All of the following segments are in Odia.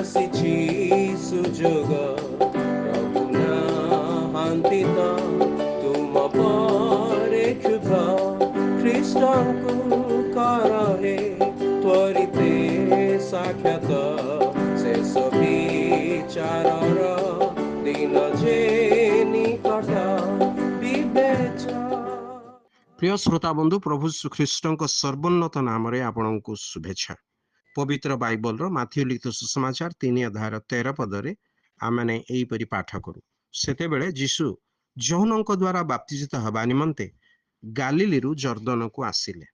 ଆସିଛି ସୁଯୋଗ ପ୍ରଭୁ ନାହାନ୍ତି ତ ତୁମ ପରେ କ୍ଷୁଧ ଖ୍ରୀଷ୍ଟଙ୍କୁ କରହେ ତ୍ୱରିତେ ସାକ୍ଷାତ ଶେଷ ବିଚାରର ଦିନ ଯେ ନିକଟ ବିବେଚ। প্রিয় শ্রোতা বন্ধু, প্রভু খ্রিস্টଙ୍କ ସର୍ବୋନ୍ନତ ନାମରେ ଆପଣଙ୍କୁ ଶୁଭେଚ୍ଛା। ପବିତ୍ର ବାଇବଲର ମାଥିଉ ଲିଖିତ ସୁସମାଚାର 3 ଅଧ୍ୟାୟର 13 ପଦରେ ଆମେ ଏହିପରି ପାଠ କରୁ। ସେତେବେଳେ ଯୀଶୁ ଯୋହନଙ୍କ ଦ୍ୱାରା ବାପ୍ତିଜିତ ହେବା ନିମନ୍ତେ ଗାଲିଲିରୁ ଜର୍ଦ୍ଦନକୁ ଆସିଲେ।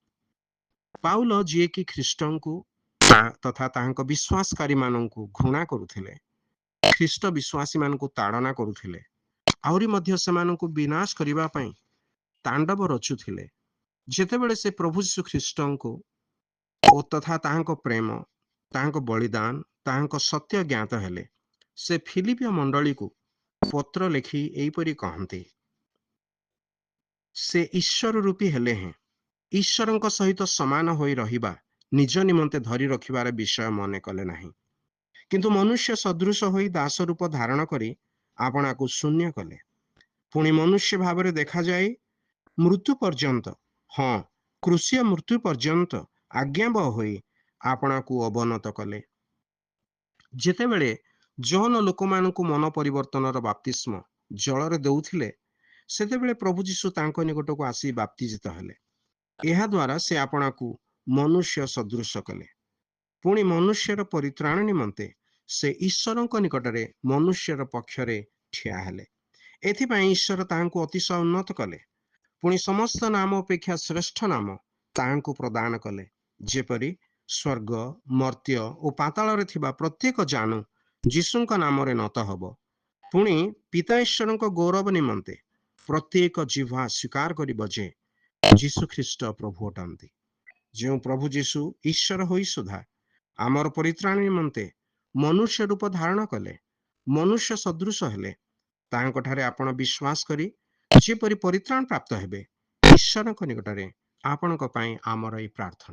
ପାଉଲ, ଯିଏକି ଖ୍ରୀଷ୍ଟଙ୍କୁ ତଥା ତାହାଙ୍କ ବିଶ୍ୱାସକାରୀମାନଙ୍କୁ ଘୃଣା କରୁଥିଲେ, ଖ୍ରୀଷ୍ଟ ବିଶ୍ୱାସୀମାନଙ୍କୁ ତାଡ଼ନା କରୁଥିଲେ, ଆହୁରି ମଧ୍ୟ ସେମାନଙ୍କୁ ବିନାଶ କରିବା ପାଇଁ ତାଣ୍ଡବ ରଚୁଥିଲେ, ଯେତେବେଳେ ସେ ପ୍ରଭୁ ଯୀଶୁ ଖ୍ରୀଷ୍ଟଙ୍କୁ ଓ ତଥା ତାହାଙ୍କ ପ୍ରେମ, ତାହାଙ୍କ ବଳିଦାନ, ତାହାଙ୍କ ସତ୍ୟ ଜ୍ଞାତ ହେଲେ, ସେ ଫିଲିପିୟ ମଣ୍ଡଳୀକୁ ପତ୍ର ଲେଖି ଏହିପରି କହନ୍ତି, ସେ ଈଶ୍ୱର ରୂପୀ ହେଲେ ହେଁ ଈଶ୍ୱରଙ୍କ ସହିତ ସମାନ ହୋଇ ରହିବା ନିଜ ନିମନ୍ତେ ଧରି ରଖିବାର ବିଷୟ ମନେ କଲେ ନାହିଁ, କିନ୍ତୁ ମନୁଷ୍ୟ ସଦୃଶ ହୋଇ ଦାସ ରୂପ ଧାରଣ କରି ଆପଣାକୁ ଶୂନ୍ୟ କଲେ। ପୁଣି ମନୁଷ୍ୟ ଭାବରେ ଦେଖାଯାଇ ମୃତ୍ୟୁ ପର୍ଯ୍ୟନ୍ତ, ହଁ କ୍ରୁଶୀୟ ମୃତ୍ୟୁ ପର୍ଯ୍ୟନ୍ତ ଆଜ୍ଞାବହ ହୋଇ ଆପଣାକୁ ଅବନତ କଲେ। ଯେତେବେଳେ ଯୋହନ ଲୋକମାନଙ୍କୁ ମନ ପରିବର୍ତ୍ତନର ବାପ୍ତିସ୍ମ ଜଳରେ ଦେଉଥିଲେ, ସେତେବେଳେ ପ୍ରଭୁ ଯୀଶୁ ତାଙ୍କ ନିକଟକୁ ଆସି ବାପ୍ତିଜିତ ହେଲେ। ଏହା ଦ୍ୱାରା ସେ ଆପଣାକୁ ମନୁଷ୍ୟ ସଦୃଶ କଲେ। ପୁଣି ମନୁଷ୍ୟର ପରିତ୍ରାଣ ନିମନ୍ତେ ସେ ଈଶ୍ୱରଙ୍କ ନିକଟରେ ମନୁଷ୍ୟର ପକ୍ଷରେ ଠିଆ ହେଲେ। ଏଥିପାଇଁ ଈଶ୍ୱର ତାହାଙ୍କୁ ଅତିଶୟ ଉନ୍ନତ କଲେ, ପୁଣି ସମସ୍ତ ନାମ ଅପେକ୍ଷା ଶ୍ରେଷ୍ଠ ନାମ ତାହାଙ୍କୁ ପ୍ରଦାନ କଲେ, ଯେପରି ସ୍ୱର୍ଗ, ମର୍ତ୍ତ୍ୟ ଓ ପାତାଳରେ ଥିବା ପ୍ରତ୍ୟେକ ଜାନୁ ଯୀଶୁଙ୍କ ନାମରେ ନତ ହେବ। ପୁଣି ପିତା ଈଶ୍ୱରଙ୍କ ଗୌରବ ନିମନ୍ତେ ପ୍ରତ୍ୟେକ ଜିହ୍ୱା ସ୍ୱୀକାର କରିବ ଯେ ଯୀଶୁ ଖ୍ରୀଷ୍ଟ ପ୍ରଭୁ ଅଟନ୍ତି। ଯେଉଁ ପ୍ରଭୁ ଯୀଶୁ ଈଶ୍ୱର ହୋଇ ସୁଦ୍ଧା ଆମର ପରିତ୍ରାଣ ନିମନ୍ତେ ମନୁଷ୍ୟ ରୂପ ଧାରଣ କଲେ, ମନୁଷ୍ୟ ସଦୃଶ ହେଲେ, ତାହାଙ୍କଠାରେ ଆପଣ ବିଶ୍ୱାସ କରି ଯେପରି ପରିତ୍ରାଣ ପ୍ରାପ୍ତ ହେବେ, ଈଶ୍ୱରଙ୍କ ନିକଟରେ ଆପଣଙ୍କ ପାଇଁ ଆମର ଏହି ପ୍ରାର୍ଥନା।